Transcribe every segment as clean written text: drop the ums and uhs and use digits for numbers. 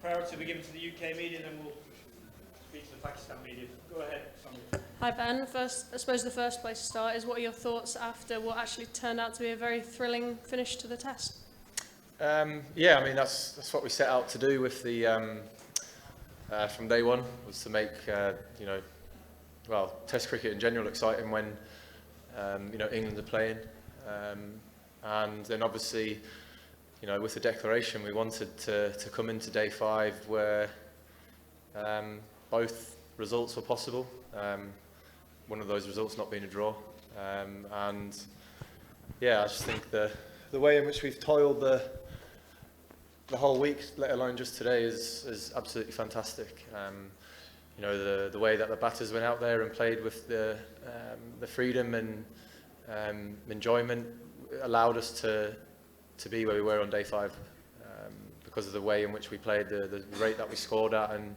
priority will be given to the UK media, and then we'll speak to the Pakistan media. Go ahead, Sonia. Hi Ben, first, I suppose the first place to start is what are your thoughts after what actually turned out to be a very thrilling finish to the test? Yeah, I mean that's what we set out to do with the from day one, was to make Test cricket in general exciting when England are playing, and then obviously with the declaration we wanted to come into day 5 where both results were possible. One of those results not being a draw, and yeah, I just think the way in which we've toiled the whole week, let alone just today, is absolutely fantastic. The way that the batters went out there and played with the freedom and enjoyment allowed us to be where we were on day 5, because of the way in which we played, the rate that we scored at, and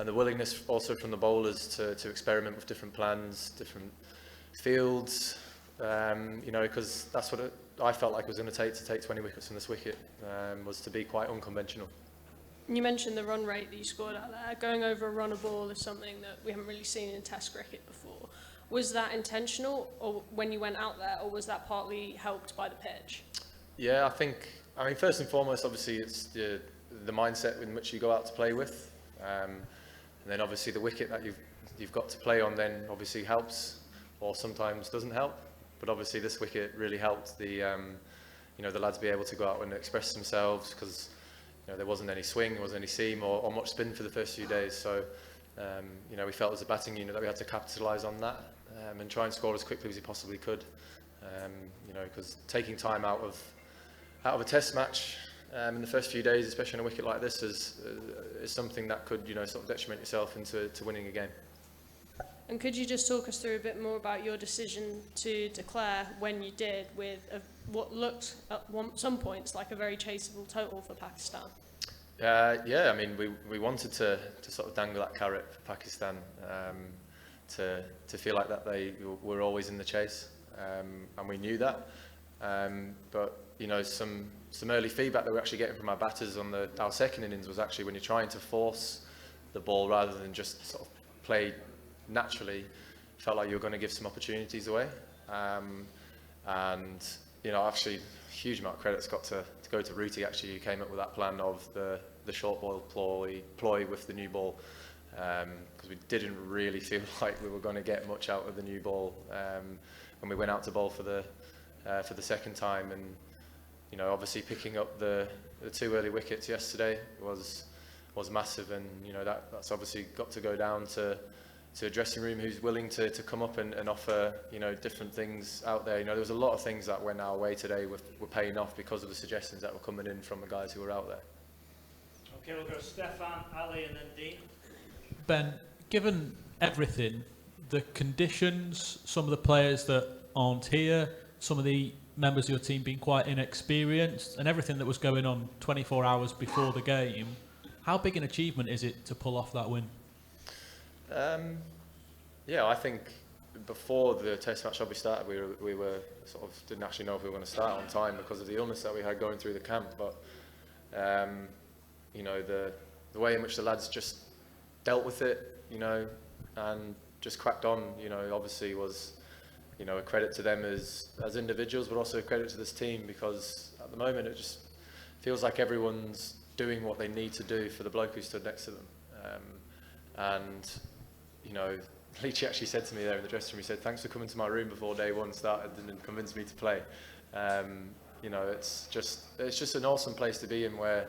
the willingness also from the bowlers to experiment with different plans, different fields, because that's what I felt like it was going to take 20 wickets from this wicket, was to be quite unconventional. You mentioned the run rate that you scored out there. Going over a run a ball is something that we haven't really seen in Test cricket before. Was that intentional, or when you went out there, or was that partly helped by the pitch? Yeah, I mean, first and foremost, obviously, it's the mindset in which you go out to play with, and then obviously the wicket that you've got to play on then obviously helps, or sometimes doesn't help. But obviously this wicket really helped the lads be able to go out and express themselves, because there wasn't any swing, there wasn't any seam or much spin for the first few days. So we felt as a batting unit that we had to capitalise on that, and try and score as quickly as we possibly could. Because taking time out of a test match in the first few days, especially on a wicket like this, is something that could sort of detriment yourself into winning a game. And could you just talk us through a bit more about your decision to declare when you did, with what looked at some points like a very chaseable total for Pakistan? Yeah, I mean, we wanted to sort of dangle that carrot for Pakistan, to feel like that they were always in the chase, and we knew that. But some early feedback that we're actually getting from our batters on our second innings was actually when you're trying to force the ball rather than just sort of play naturally, felt like you were going to give some opportunities away, and actually a huge amount of credit's got to go to Ruti, actually, who came up with that plan of the short ball ploy with the new ball, because we didn't really feel like we were going to get much out of the new ball when we went out to bowl for the second time. And obviously picking up the 2 early wickets yesterday was massive, and that's obviously got to go down to a dressing room who's willing to come up and offer different things out there. There was a lot of things that went our way today were paying off because of the suggestions that were coming in from the guys who were out there. Okay, we'll go Stefan, Ali, and then Dean. Ben, given everything, the conditions, some of the players that aren't here, some of the members of your team being quite inexperienced, and everything that was going on 24 hours before the game, how big an achievement is it to pull off that win? Yeah, I think before the test match obviously started, we were sort of didn't actually know if we were going to start on time because of the illness that we had going through the camp. But the way in which the lads just dealt with it, and just cracked on, obviously was a credit to them as individuals, but also a credit to this team, because at the moment it just feels like everyone's doing what they need to do for the bloke who stood next to them. And Leachy actually said to me there in the dressing room, he said, "Thanks for coming to my room before day 1 started and convinced me to play." It's just an awesome place to be in, where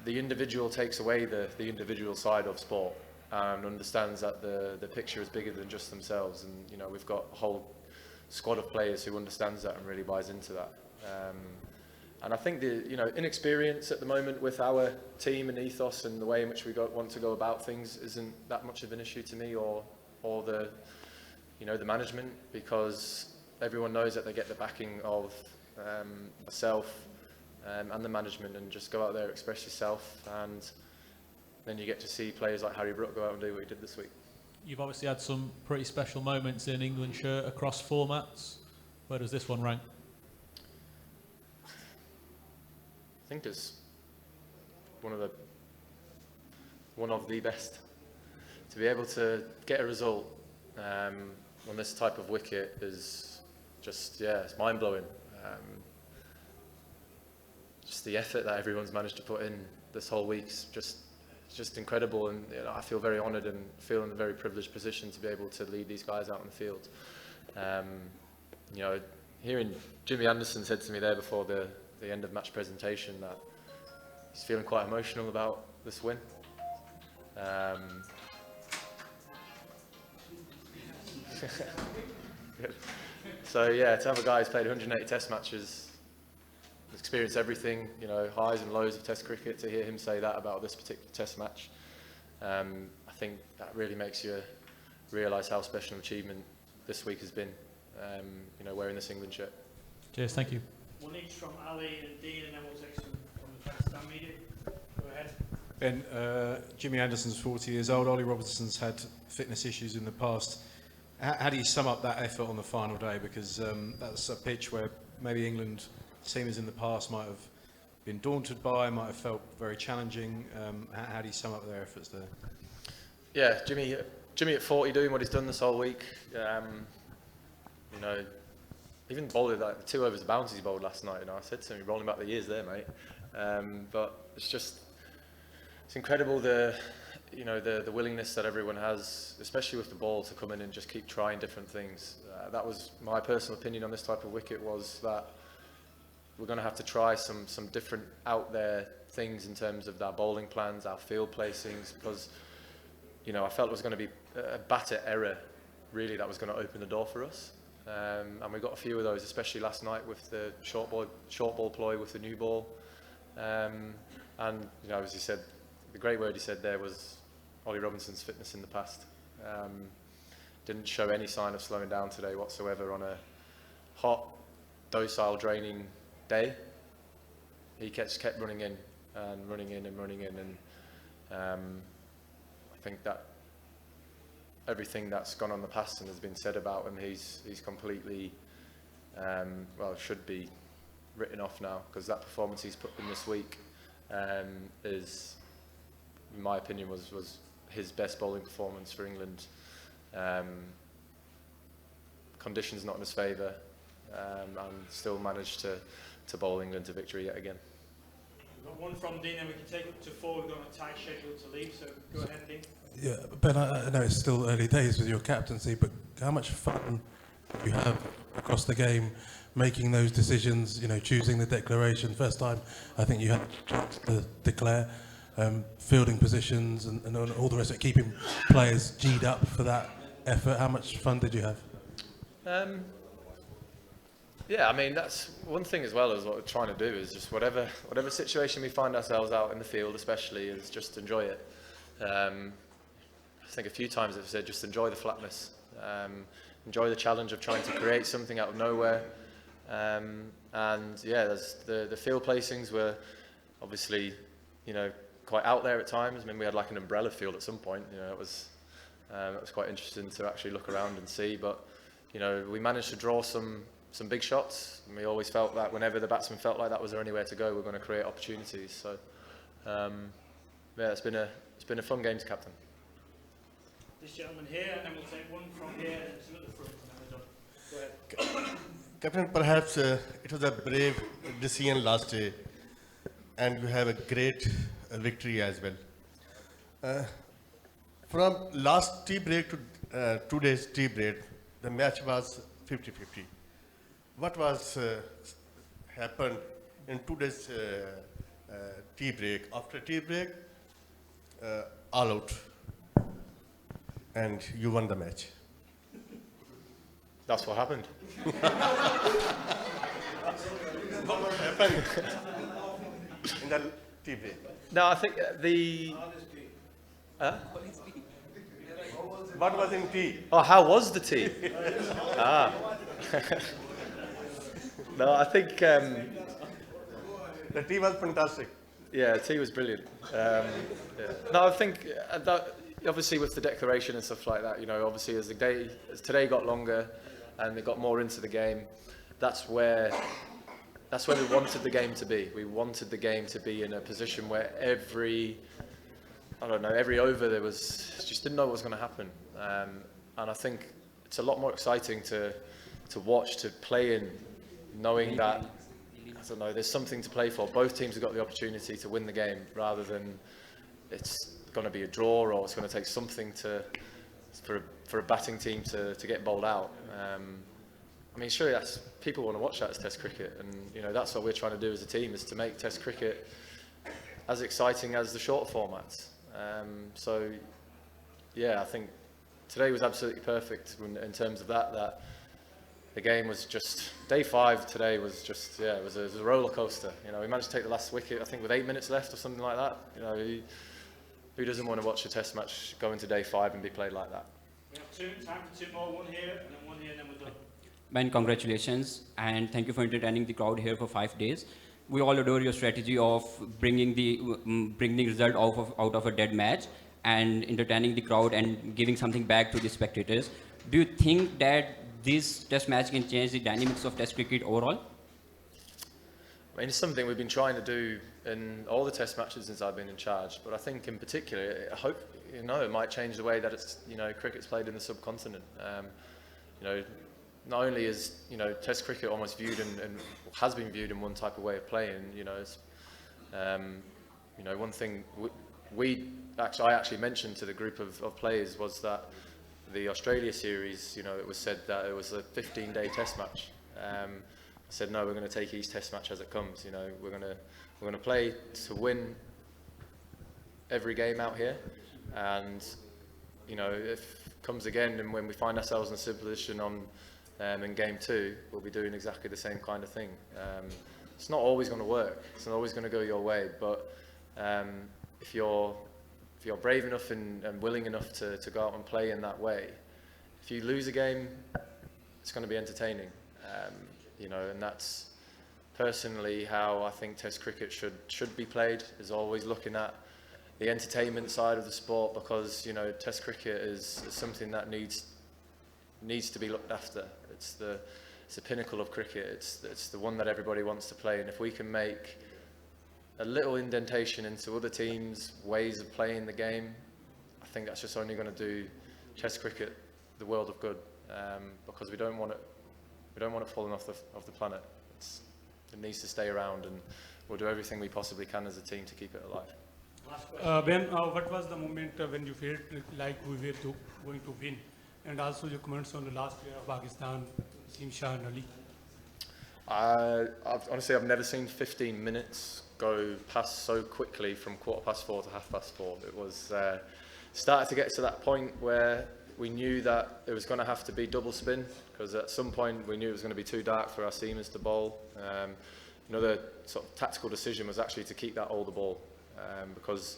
the individual takes away the individual side of sport and understands that the picture is bigger than just themselves. And we've got a whole squad of players who understands that and really buys into that. And I think the inexperience at the moment with our team and ethos and the way in which we want to go about things isn't that much of an issue to me, or the the management, because everyone knows that they get the backing of myself and the management, and just go out there, express yourself, and then you get to see players like Harry Brook go out and do what he did this week. You've obviously had some pretty special moments in England shirt across formats. Where does this one rank? I think it's one of the one of the best. To be able to get a result on this type of wicket is just, yeah, it's mind-blowing. Just the effort that everyone's managed to put in this whole week's just incredible, and you know, I feel very honoured and feel in a very privileged position to be able to lead these guys out on the field. You know, hearing Jimmy Anderson said to me there before the end of match presentation that he's feeling quite emotional about this win. Good. So yeah, to have a guy who's played 180 Test matches, experienced everything, you know, highs and lows of Test cricket, to hear him say that about this particular Test match, I think that really makes you realise how special an achievement this week has been, you know, wearing this England shirt. Cheers, thank you. One each from Ali and Dean, and then we'll take some from the Pakistan media. Go ahead. Ben, Jimmy Anderson's 40 years old. Ollie Robertson's had fitness issues in the past. How do you sum up that effort on the final day? Because that's a pitch where maybe England teamers in the past might have been daunted by, might have felt very challenging. How do you sum up their efforts there? Yeah, Jimmy at 40 doing what he's done this whole week. You know, even bowled like the 2 overs of bounces he bowled last night. You know, I said to him, "You're rolling back the years there, mate." But it's incredible the willingness that everyone has, especially with the ball, to come in and just keep trying different things. That was my personal opinion on this type of wicket, was that we're going to have to try some different out there things in terms of our bowling plans, our field placings, because you know, I felt it was going to be a batter error really that was going to open the door for us. And we got a few of those, especially last night with the short ball ploy with the new ball. And you know, as he said, the great word he said there was Ollie Robinson's fitness in the past. Didn't show any sign of slowing down today whatsoever on a hot, docile, draining day. He kept running in and running in and running in, and I think that everything that's gone on in the past and has been said about him, he's completely, well, should be written off now, because that performance he's put in this week is, in my opinion, was his best bowling performance for England. Conditions not in his favour, and still managed to bowl England to victory yet again. We've got one from Dean, and we can take up to 4. We've got a tight schedule to leave, so go ahead, Dean. Yeah, Ben, I know it's still early days with your captaincy, but how much fun do you have across the game making those decisions, you know, choosing the declaration? First time I think you had a chance to declare, fielding positions and all the rest of it, keeping players G'd up for that effort. How much fun did you have? Yeah, I mean, that's one thing as well, as what we're trying to do is just whatever situation we find ourselves out in the field, especially, is just enjoy it. I think a few times I've said just enjoy the flatness, enjoy the challenge of trying to create something out of nowhere. And yeah, there's the field placings were obviously, you know, quite out there at times. I mean, we had like an umbrella field at some point. You know, it was quite interesting to actually look around and see. But you know, we managed to draw some big shots, and we always felt that whenever the batsman felt like that was there anywhere to go, we're going to create opportunities. So yeah, it's been a fun game to captain. This gentleman here, and then we'll take one from here and two at the front, and then we're done. Go ahead. Captain, perhaps it was a brave decision last day, and you have a great victory as well. From last tea break to today's tea break, the match was 50-50. What was happened in today's tea break? After tea break, all out, and you won the match. That's what happened. What happened in the tea break? No, I think the. What was in tea? Oh, how was the tea? No, I think. The tea was fantastic. Yeah, the tea was brilliant. Yeah. No, I think that obviously with the declaration and stuff like that, you know, obviously as today got longer and they got more into the game, that's where we wanted the game to be. We wanted the game to be in a position where every I don't know, every over there was, just didn't know what was going to happen. And I think it's a lot more exciting to watch, to play in, knowing that, I don't know, there's something to play for. Both teams have got the opportunity to win the game, rather than it's going to be a draw or it's going to take something for a batting team to get bowled out. I mean, surely people want to watch that as Test cricket, and you know that's what we're trying to do as a team, is to make Test cricket as exciting as the shorter formats. So, yeah, I think today was absolutely perfect in terms of that the game was just, day 5 today was just, yeah, it was a roller coaster. You know, we managed to take the last wicket, I think, with 8 minutes left or something like that. You know, who doesn't want to watch a Test match go into day 5 and be played like that? We have time for 2 more, one here and then one here, and then we're done. Ben, congratulations, and thank you for entertaining the crowd here for 5 days. We all adore your strategy of bringing the result out of a dead match and entertaining the crowd and giving something back to the spectators. Do you think that this Test match can change the dynamics of Test cricket overall? I mean, it's something we've been trying to do in all the Test matches since I've been in charge. But I think, in particular, I hope it might change the way that it's cricket's played in the subcontinent. Not only is Test cricket almost viewed and has been viewed in one type of way of playing. It's one thing I actually mentioned to the group of players was that the Australia series, it was said that it was a 15-day Test match. I said no, we're going to take each Test match as it comes. We're going to play to win every game out here, and if it comes again and when we find ourselves in a similar position in game 2, we'll be doing exactly the same kind of thing. It's not always going to work. It's not always going to go your way, but if you're brave enough and willing enough to go out and play in that way, if you lose a game, it's going to be entertaining. And that's personally how I think Test cricket should be played, is always looking at the entertainment side of the sport, because Test cricket is something that needs to be looked after. It's the pinnacle of cricket. It's the one that everybody wants to play, and if we can make a little indentation into other teams' ways of playing the game, I think that's just only going to do Test cricket the world of good, because we don't want it falling off the planet. It needs to stay around, and we'll do everything we possibly can as a team to keep it alive. Ben, what was the moment when you felt like we were going to win? And also your comments on the last player of Pakistan, Wasim Shah and Ali. Honestly, I've never seen 15 minutes go past so quickly from 4:15 to 4:30. It was started to get to that point where we knew that it was going to have to be double spin, because at some point we knew it was going to be too dark for our seamers to bowl. Another sort of tactical decision was actually to keep that older ball, because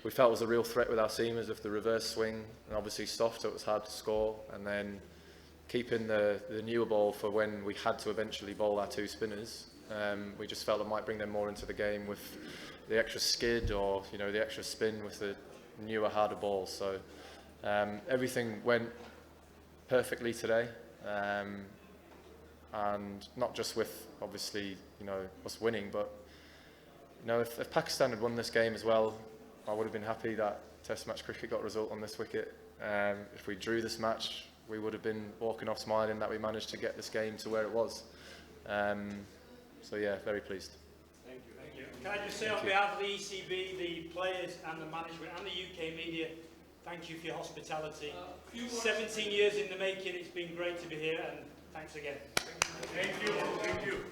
we felt it was a real threat with our seamers with the reverse swing, and obviously soft, so it was hard to score, and then keeping the newer ball for when we had to eventually bowl our 2 spinners. We just felt it might bring them more into the game with the extra skid or the extra spin with the newer, harder ball. So everything went perfectly today, and not just with obviously us winning, but if Pakistan had won this game as well, I would have been happy that Test match cricket got a result on this wicket. If we drew this match, we would have been walking off smiling that we managed to get this game to where it was. So yeah, very pleased. Thank you. Can I just say on behalf of the ECB, the players and the management and the UK media, thank you for your hospitality. 17 years in the making, it's been great to be here, and thanks again. Thank you.